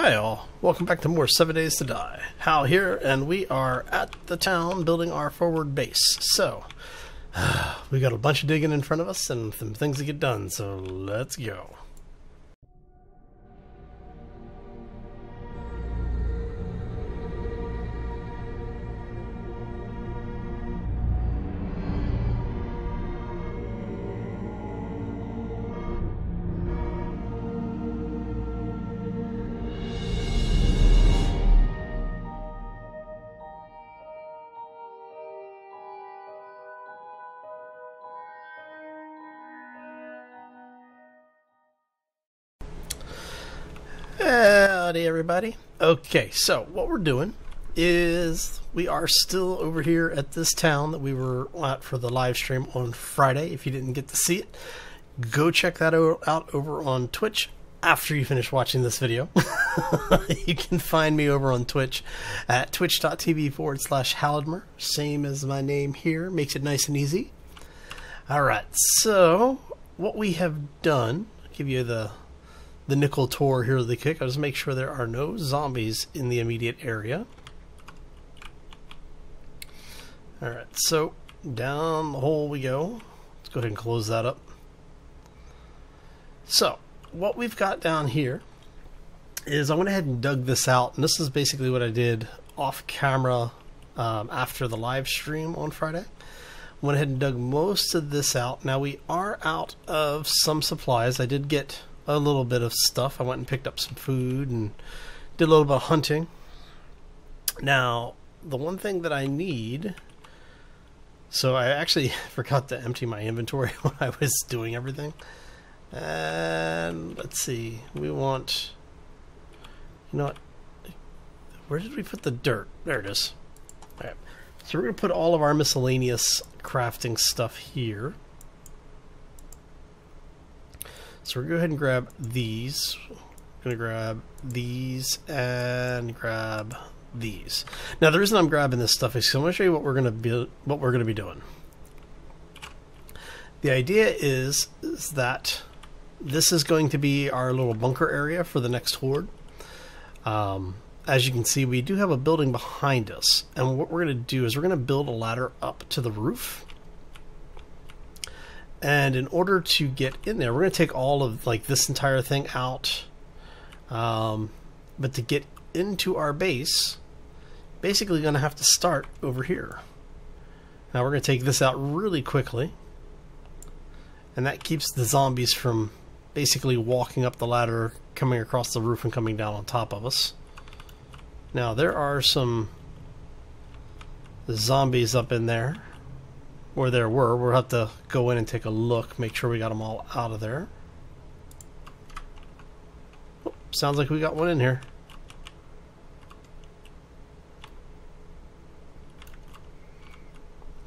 Hi all, welcome back to more 7 Days to Die. Hal here, and we are at the town building our forward base. So, we got a bunch of digging in front of us and some things to get done, so let's go. Howdy everybody. Okay, so what we're doing is we are still over here at this town that we were at for the live stream on Friday. If you didn't get to see it, go check that out over on Twitch after you finish watching this video. You can find me over on Twitch at twitch.tv/Halidmer, same as my name here, makes it nice and easy. Alright, so what we have done, I'll give you the nickel tour here of the kick. I'll just make sure there are no zombies in the immediate area. Alright, so down the hole we go. Let's go ahead and close that up. So, what we've got down here is I went ahead and dug this out, and this is basically what I did off camera after the live stream on Friday. Went ahead and dug most of this out. Now we are out of some supplies. I did get a little bit of stuff. I went and picked up some food and did a little bit of hunting. Now, the one thing that I need... So I actually forgot to empty my inventory when I was doing everything. And let's see. We want... You know what? Where did we put the dirt? There it is. Alright. So we're going to put all of our miscellaneous crafting stuff here. So we're going to go ahead and grab these. I'm going to grab these and grab these. Now the reason I'm grabbing this stuff is I'm going to show you what we're going to be doing. The idea is that this is going to be our little bunker area for the next horde. As you can see, we do have a building behind us, and what we're going to do is we're going to build a ladder up to the roof. And in order to get in there, we're going to take all of like this entire thing out. But to get into our base, basically going to have to start over here. Now we're going to take this out really quickly. And that keeps the zombies from basically walking up the ladder, coming across the roof and coming down on top of us. Now there are some zombies up in there. Where there were. We'll have to go in and take a look, make sure we got them all out of there. Oh, sounds like we got one in here.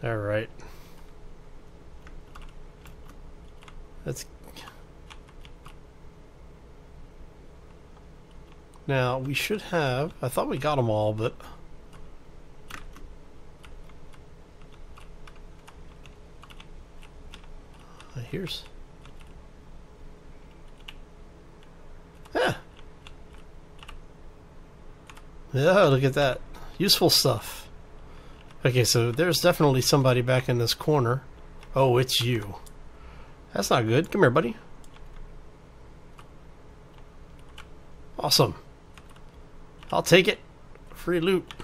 Alright. Let's... Now, we should have... I thought we got them all, but... Here's... Yeah, look at that. Useful stuff. Okay, so there's definitely somebody back in this corner. Oh, it's you. That's not good. Come here, buddy. Awesome. I'll take it. Free loot.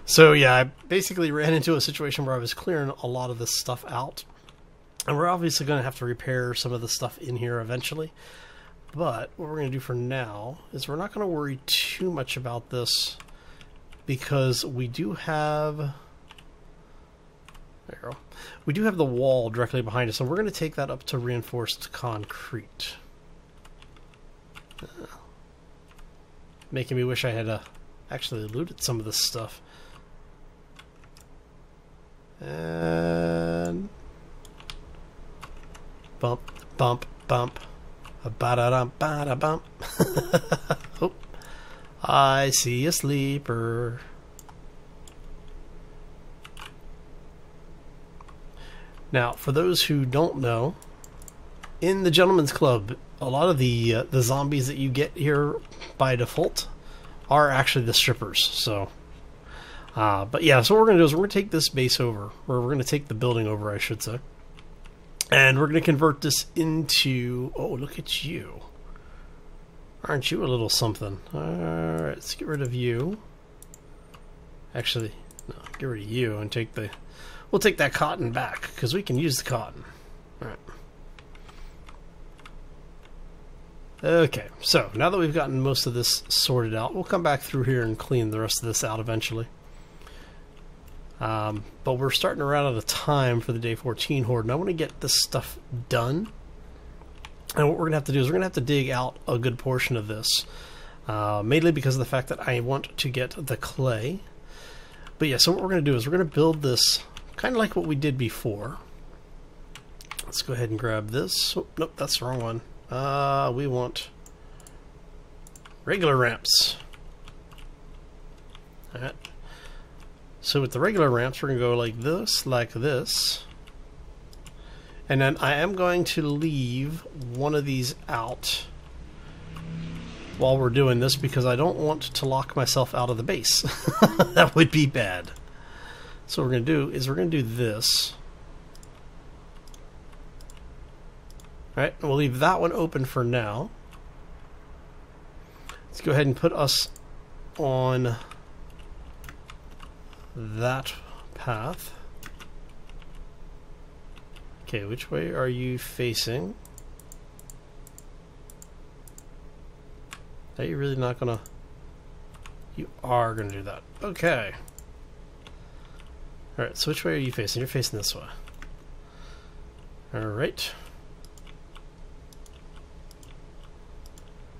So yeah, I basically ran into a situation where I was clearing a lot of this stuff out. And we're obviously going to have to repair some of the stuff in here eventually. But what we're going to do for now is we're not going to worry too much about this because we do have... There you go. We do have the wall directly behind us, and we're going to take that up to reinforced concrete. Making me wish I had actually looted some of this stuff. And... Bump, bump, bump. Ba-da-dum, ba-da-bump. Oh, I see a sleeper. Now, for those who don't know, in the Gentleman's Club, a lot of the zombies that you get here by default are actually the strippers. So, but yeah, so what we're going to do is we're going to take this base over, or we're going to take the building over, I should say. And we're going to convert this into... Oh, look at you. Aren't you a little something? Alright, let's get rid of you. Actually, no, get rid of you and take the... We'll take that cotton back, because we can use the cotton. Alright. Okay, so now that we've gotten most of this sorted out, we'll come back through here and clean the rest of this out eventually. But we're starting to run out of time for the day 14 horde, and I want to get this stuff done. And what we're going to have to do is we're going to have to dig out a good portion of this, mainly because of the fact that I want to get the clay. But yeah, so what we're going to do is we're going to build this kind of like what we did before. Let's go ahead and grab this. Oh, nope, that's the wrong one. We want regular ramps. Alright. So with the regular ramps, we're going to go like this. And then I am going to leave one of these out while we're doing this because I don't want to lock myself out of the base. That would be bad. So what we're going to do is we're going to do this. Alright, we'll leave that one open for now. Let's go ahead and put us on that path. Okay, which way are you facing? Are you really not gonna... You are gonna do that. Okay. Alright, so which way are you facing? You're facing this way. Alright.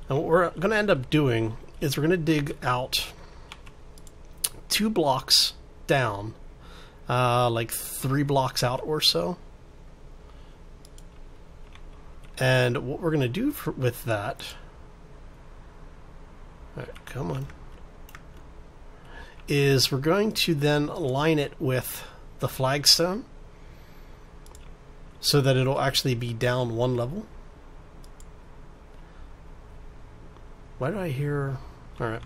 And what we're gonna end up doing is we're gonna dig out 2 blocks down, like 3 blocks out or so. And what we're going to do with that... Alright, come on. Is we're going to then line it with the flagstone so that it'll actually be down 1 level. Why do I hear... Alright.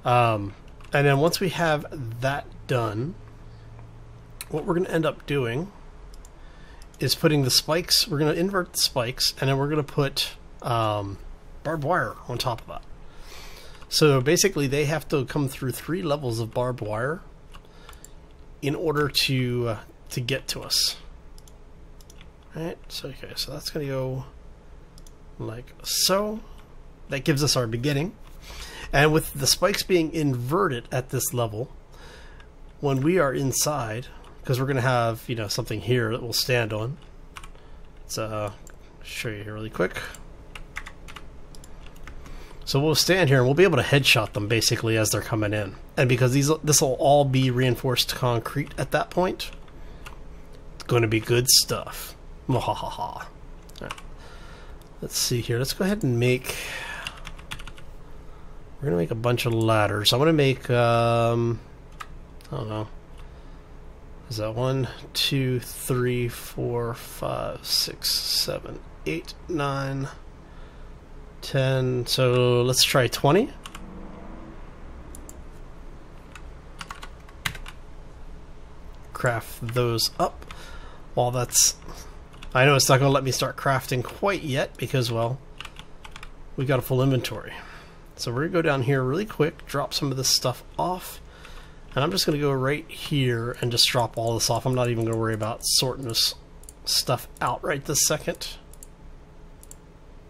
And then once we have that done, what we're going to end up doing is putting the spikes. We're going to invert the spikes, and then we're going to put barbed wire on top of that. So basically they have to come through 3 levels of barbed wire in order to get to us. Alright, so okay, so that's going to go like so. That gives us our beginning. And with the spikes being inverted at this level, when we are inside, because we're going to have, you know, something here that we'll stand on. Let's show you here really quick. So we'll stand here and we'll be able to headshot them basically as they're coming in. And because this will all be reinforced concrete at that point, it's going to be good stuff. Mwahaha. Right. Let's see here. Let's go ahead and make... We're going to make a bunch of ladders. I'm going to make, I don't know. Is that 1, 2, 3, 4, 5, 6, 7, 8, 9, 10. So let's try 20. Craft those up. While that's... I know it's not going to let me start crafting quite yet because, well, we got a full inventory. So we're going to go down here really quick, drop some of this stuff off, and I'm just going to go right here and just drop all this off. I'm not even going to worry about sorting this stuff out right this second.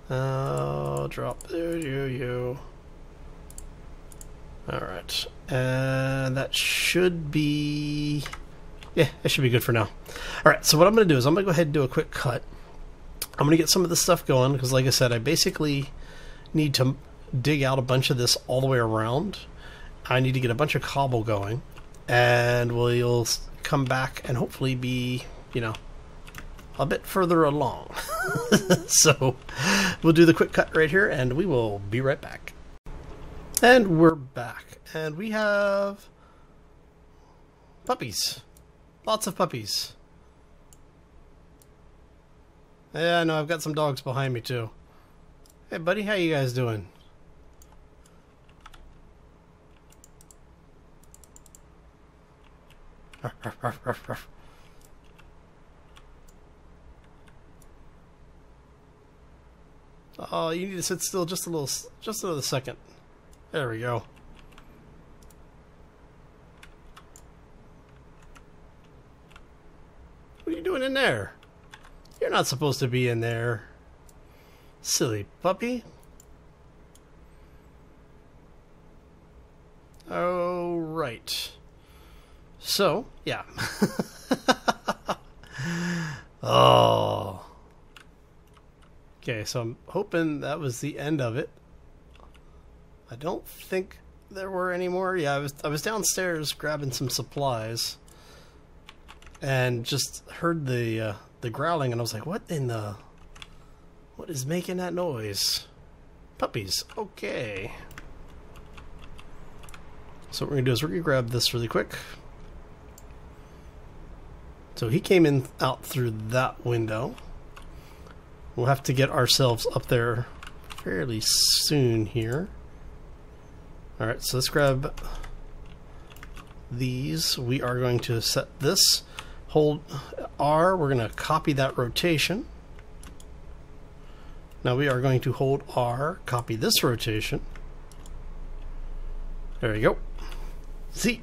Drop there, you. Alright, and that should be... Yeah, it should be good for now. Alright, so what I'm going to do is I'm going to go ahead and do a quick cut. I'm going to get some of this stuff going, because like I said, I basically need to dig out a bunch of this all the way around. I need to get a bunch of cobble going, and we'll come back and hopefully be, you know, a bit further along. So we'll do the quick cut right here and we will be right back. And we're back, and we have puppies. Lots of puppies. Yeah, no, I've got some dogs behind me too. Hey, buddy, how you guys doing? Oh, you need to sit still just another second. There we go. What are you doing in there? You're not supposed to be in there. Silly puppy. Oh, right. So, yeah. Oh. Okay, so I'm hoping that was the end of it. I don't think there were any more. Yeah, I was downstairs grabbing some supplies and just heard the growling, and I was like, what is making that noise? Puppies. Okay. So what we're gonna do is we're gonna grab this really quick. So he came in out through that window. We'll have to get ourselves up there fairly soon here. Alright, so let's grab these. We are going to set this. Hold R. We're going to copy that rotation. Now we are going to hold R, copy this rotation. There you go. See?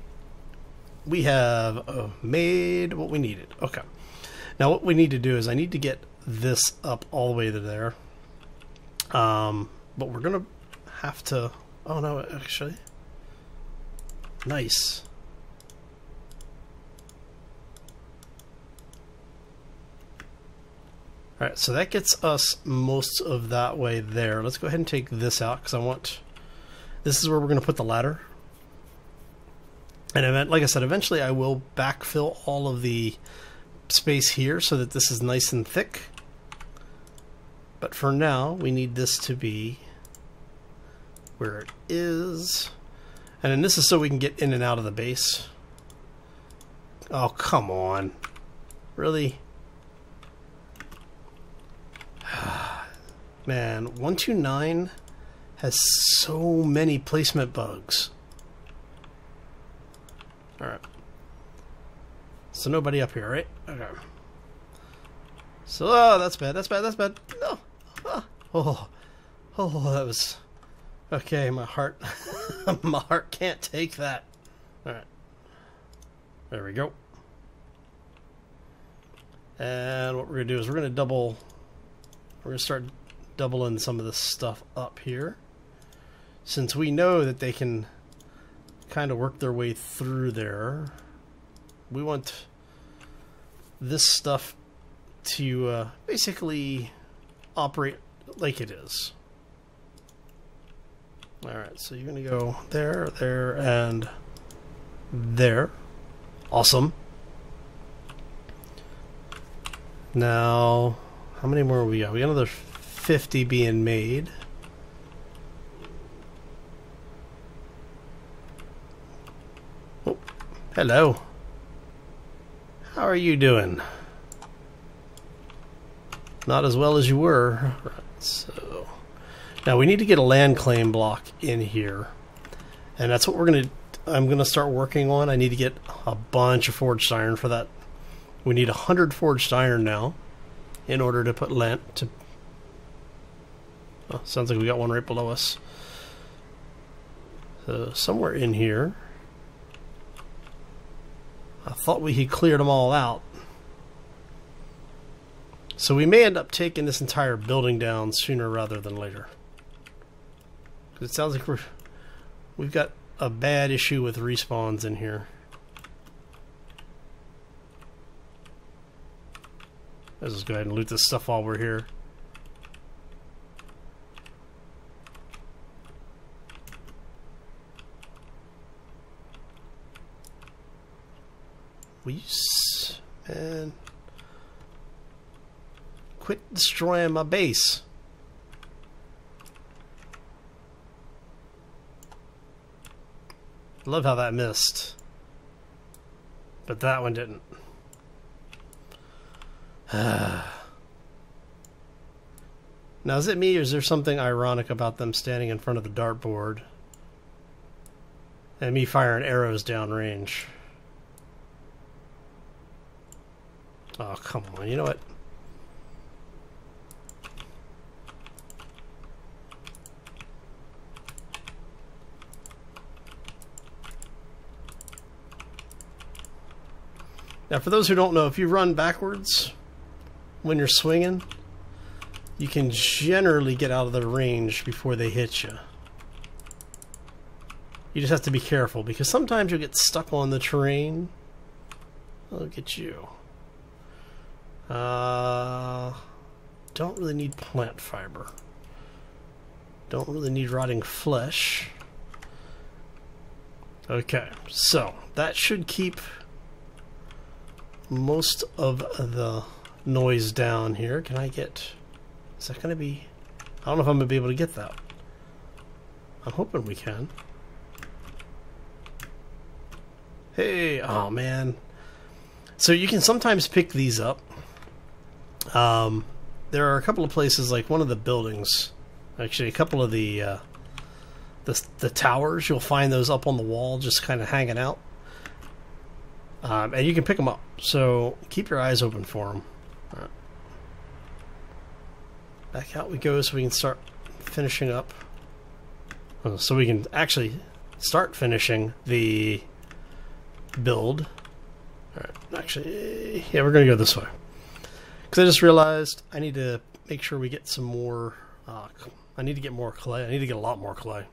We have made what we needed. Okay. Now what we need to do is I need to get this up all the way to there. But we're gonna have to... Oh no, actually. Nice. Alright, so that gets us most of that way there. Let's go ahead and take this out because I want... This is where we're going to put the ladder. And like I said, eventually I will backfill all of the space here so that this is nice and thick. But for now, we need this to be where it is. And then this is so we can get in and out of the base. Oh, come on. Really? Man, 129 has so many placement bugs. Alright. So nobody up here, right? Okay. So, oh, that's bad, that's bad, that's bad. No. Oh, that was... Okay, my heart... my heart can't take that. Alright. There we go. And what we're going to do is we're going to double... We're going to start doubling some of this stuff up here. Since we know that they can kind of work their way through there, we want this stuff to basically operate like it is. Alright, so you're going to go there, there, and there. Awesome. Now, how many more we got? We got another 50 being made. Oh, hello. How are you doing? Not as well as you were. Right, so now we need to get a land claim block in here, and that's what I'm gonna start working on. I need to get a bunch of forged iron for that. We need 100 forged iron now in order to put land to... Oh, sounds like we got one right below us. So somewhere in here. I thought he cleared them all out. So we may end up taking this entire building down sooner rather than later. Because it sounds like we've got a bad issue with respawns in here. Let's just go ahead and loot this stuff while we're here. Man, quit destroying my base. Love how that missed, but that one didn't. Now, is it me, or is there something ironic about them standing in front of the dartboard and me firing arrows downrange? Oh, come on. You know what? Now, for those who don't know, if you run backwards when you're swinging, you can generally get out of their range before they hit you. You just have to be careful, because sometimes you'll get stuck on the terrain. Look at you. Don't really need plant fiber. Don't really need rotting flesh. Okay, so that should keep most of the noise down here. Can I get... Is that going to be... I don't know if I'm going to be able to get that. I'm hoping we can. Hey, oh man. So you can sometimes pick these up. There are a couple of places, like one of the buildings, actually a couple of the towers, you'll find those up on the wall just kind of hanging out. And you can pick them up, so keep your eyes open for them. All right. Back out we go, so we can start finishing up. So we can actually start finishing the build. Alright, actually, yeah, we're going to go this way. Because I just realized I need to make sure we get some more, I need to get more clay. I need to get a lot more clay.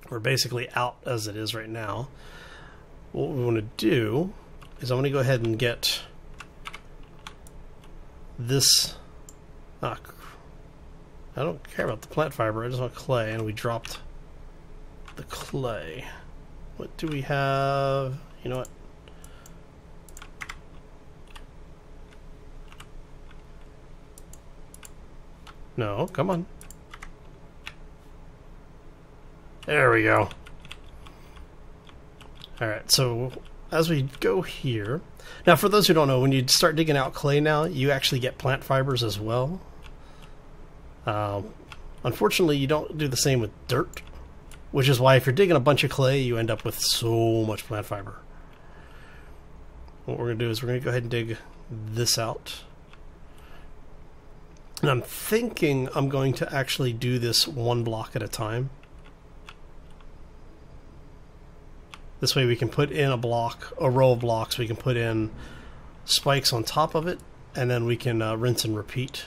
We're basically out as it is right now. What we want to do is I want to go ahead and get this. I don't care about the plant fiber, I just want clay, and we dropped the clay. What do we have? You know what? No, come on. There we go. Alright, so as we go here... Now, for those who don't know, when you start digging out clay now, you actually get plant fibers as well. Unfortunately, you don't do the same with dirt, which is why if you're digging a bunch of clay, you end up with so much plant fiber. What we're going to do is we're going to go ahead and dig this out. And I'm thinking I'm going to actually do this one block at a time. This way we can put in a block, a row of blocks, we can put in spikes on top of it, and then we can rinse and repeat.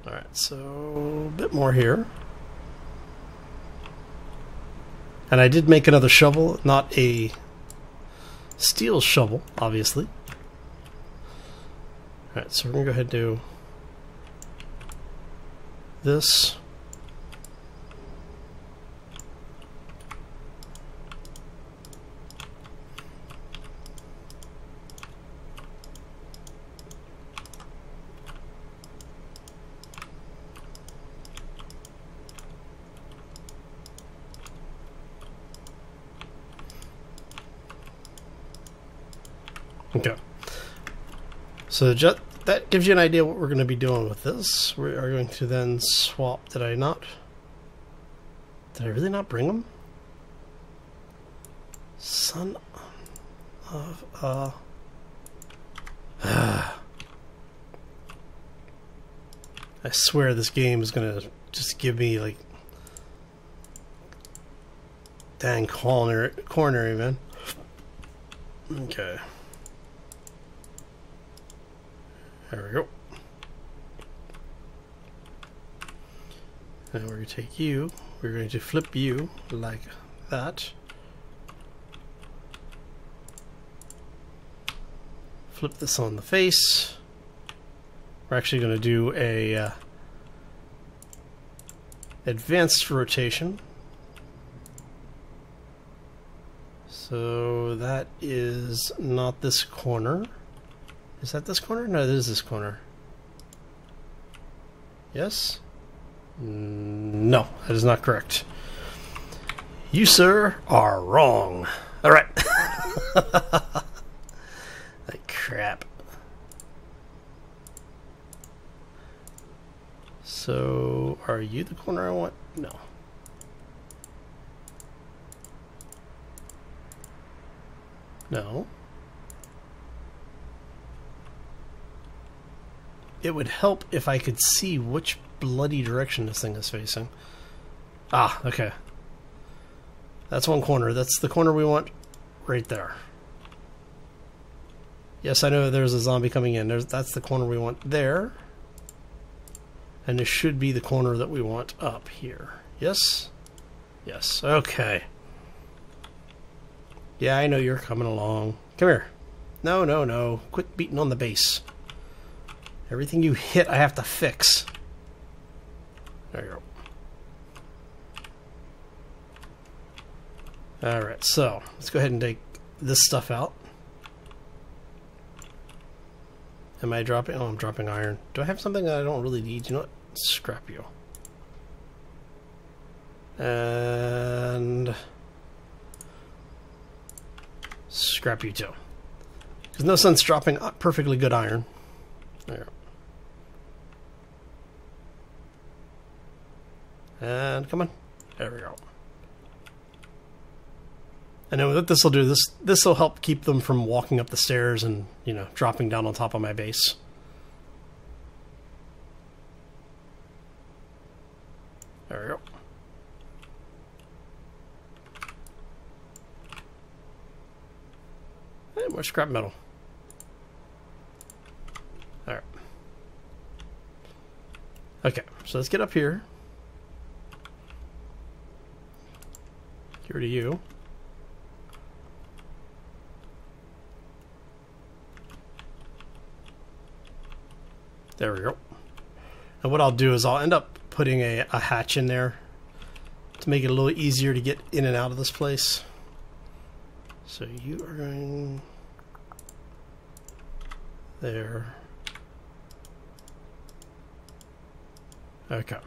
Alright, so a bit more here. And I did make another shovel, not a steel shovel, obviously. Alright, so we're going to go ahead and do this. Okay, so that gives you an idea what we're going to be doing with this. We are going to then swap. Did I really not bring them? Son of a... I swear this game is going to just give me like dang coronary, man. Okay. There we go. Now we're going to take you, we're going to flip you like that. Flip this on the face. We're actually going to do a advanced rotation. So that is not this corner. Is that this corner? No, this is this corner. Yes? No, that is not correct. You, sir, are wrong. Alright. Like crap. So, are you the corner I want? No. No. It would help if I could see which bloody direction this thing is facing. Ah, okay. That's one corner. That's the corner we want right there. Yes, I know there's a zombie coming in. That's the corner we want there. And this should be the corner that we want up here. Yes? Yes. Okay. Yeah, I know you're coming along. Come here. No, no, no. Quit beating on the base. Everything you hit, I have to fix. There you go. Alright, so let's go ahead and take this stuff out. Am I dropping? Oh, I'm dropping iron. Do I have something that I don't really need? You know what? Scrap you. And scrap you too. There's no sense dropping perfectly good iron. There. And come on. There we go. And then what this will do, this will help keep them from walking up the stairs and, you know, dropping down on top of my base. There we go. And more scrap metal. Alright. Okay, so let's get up here. Get rid of you. There we go. And what I'll do is I'll end up putting a hatch in there to make it a little easier to get in and out of this place. So you are going there. Okay.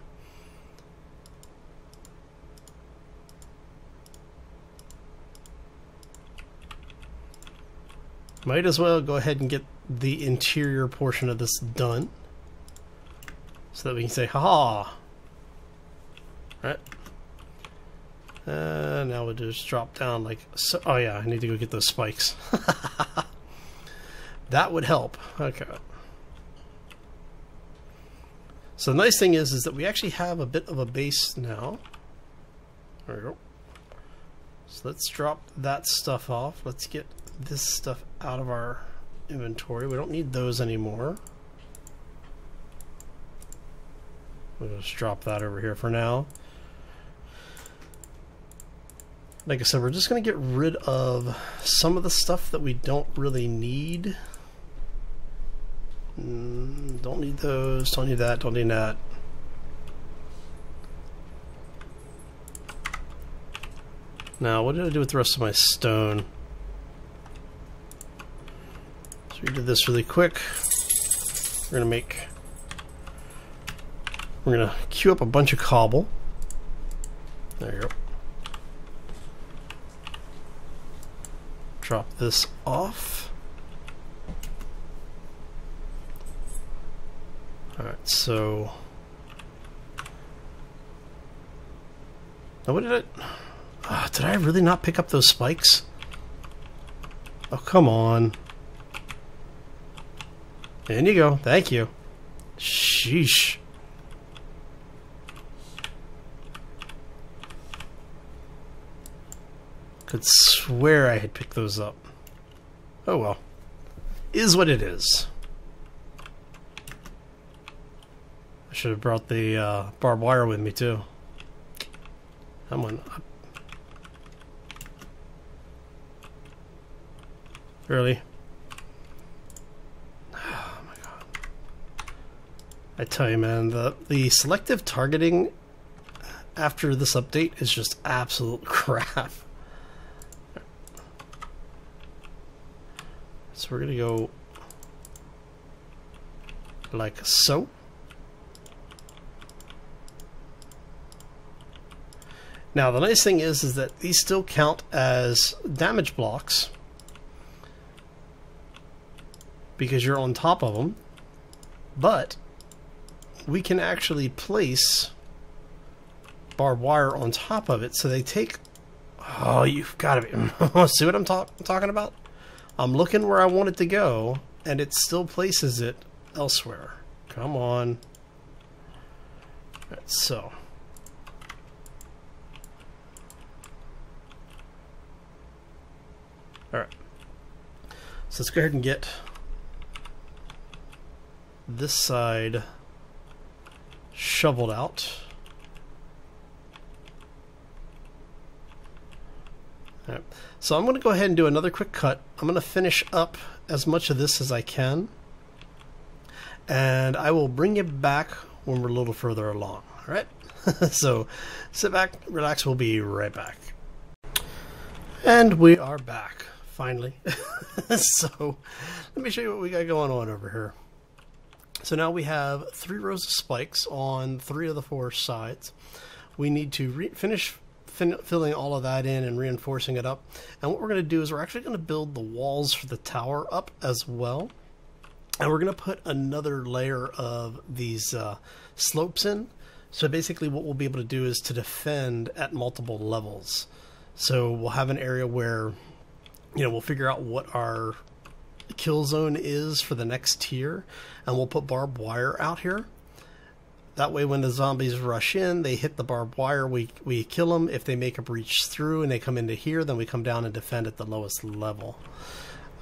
Might as well go ahead and get the interior portion of this done so that we can say, ha-ha. Right. Now we'll just drop down like so. Oh yeah, I need to go get those spikes. That would help. Okay. So the nice thing is that we actually have a bit of a base now. There we go. So let's drop that stuff off. Let's get this stuff out of our inventory. We don't need those anymore. We'll just drop that over here for now. Like I said, we're just going to get rid of some of the stuff that we don't really need. Don't need those, don't need that, don't need that. Now, what did I do with the rest of my stone? So we did this really quick. We're gonna queue up a bunch of cobble. There you go. Drop this off. Alright, so now what did I really not pick up those spikes? Oh, come on. In you go. Thank you. Sheesh. Could swear I had picked those up. Oh well. Is what it is. I should have brought the barbed wire with me too. Come on up. Really? Oh my god. I tell you, man, the selective targeting after this update is just absolute crap. So we're gonna go like so. Now the nice thing is that these still count as damage blocks because you're on top of them, but we can actually place barbed wire on top of it, so they take... Oh, you've got to be... See what I'm talking about? I'm looking where I want it to go, and it still places it elsewhere. Come on. Right, so... Alright. So let's go ahead and get this side shoveled out. Alright. So I'm going to go ahead and do another quick cut. I'm going to finish up as much of this as I can, and I will bring you back when we're a little further along. Alright? So sit back, relax, we'll be right back. And we are back. Finally. So let me show you what we got going on over here. So now we have 3 rows of spikes on 3 of the 4 sides. We need to finish filling all of that in and reinforcing it up. And what we're going to do is we're actually going to build the walls for the tower up as well. And we're going to put another layer of these slopes in. So basically what we'll be able to do is to defend at multiple levels. So we'll have an area where, you know, we'll figure out what our kill zone is for the next tier, and we'll put barbed wire out here. That way when the zombies rush in, they hit the barbed wire, we kill them. If they make a breach through and they come into here, then we come down and defend at the lowest level.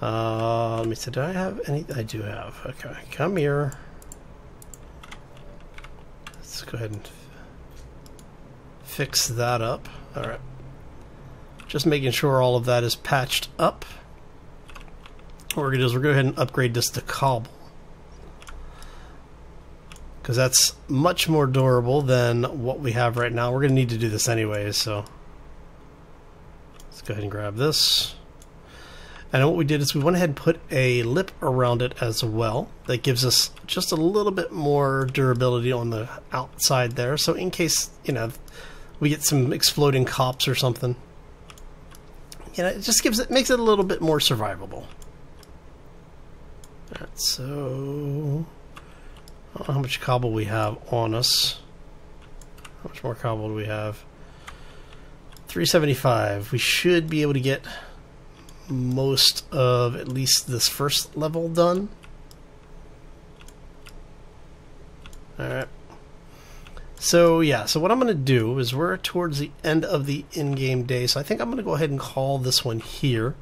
Let me see, do I have any? I do have. Okay, come here. Let's go ahead and fix that up. Alright. Just making sure all of that is patched up. What we're going to do is we're going to go ahead and upgrade this to cobble, because that's much more durable than what we have right now. We're going to need to do this anyway, so let's go ahead and grab this. And what we did is we went ahead and put a lip around it as well. That gives us just a little bit more durability on the outside there. So in case, you know, we get some exploding cops or something, you know, it just makes it a little bit more survivable. Alright, so I don't know how much cobble we have on us. How much more cobble do we have? 375. We should be able to get most of at least this first level done. Alright. So yeah, so what I'm going to do is we're towards the end of the in-game day, so I think I'm going to go ahead and call this one here.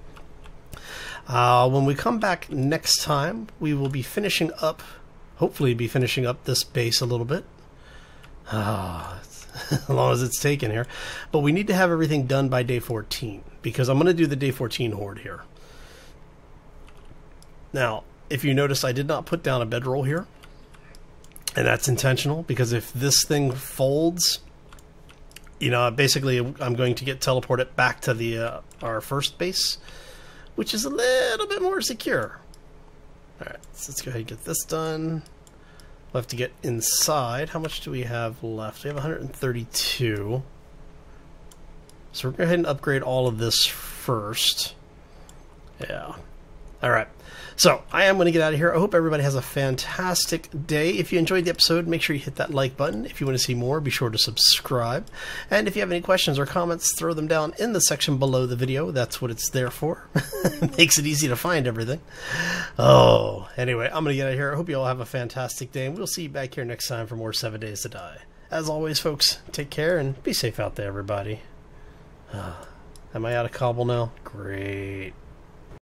When we come back next time, we will be finishing up, hopefully be finishing up this base a little bit. As long as it's taken here. But we need to have everything done by day 14, because I'm going to do the day 14 horde here. Now, if you notice, I did not put down a bedroll here. And that's intentional, because if this thing folds, you know, basically I'm going to get teleported back to the our first base, which is a little bit more secure. Alright, so let's go ahead and get this done. We'll have to get inside. How much do we have left? We have 132. So we're going to go ahead and upgrade all of this first. Yeah. Alright. So, I am going to get out of here. I hope everybody has a fantastic day. If you enjoyed the episode, make sure you hit that like button. If you want to see more, be sure to subscribe. And if you have any questions or comments, throw them down in the section below the video. That's what it's there for. It makes it easy to find everything. Oh, anyway, I'm going to get out of here. I hope you all have a fantastic day, and we'll see you back here next time for more 7 Days to Die. As always, folks, take care and be safe out there, everybody. Am I out of cobble now? Great.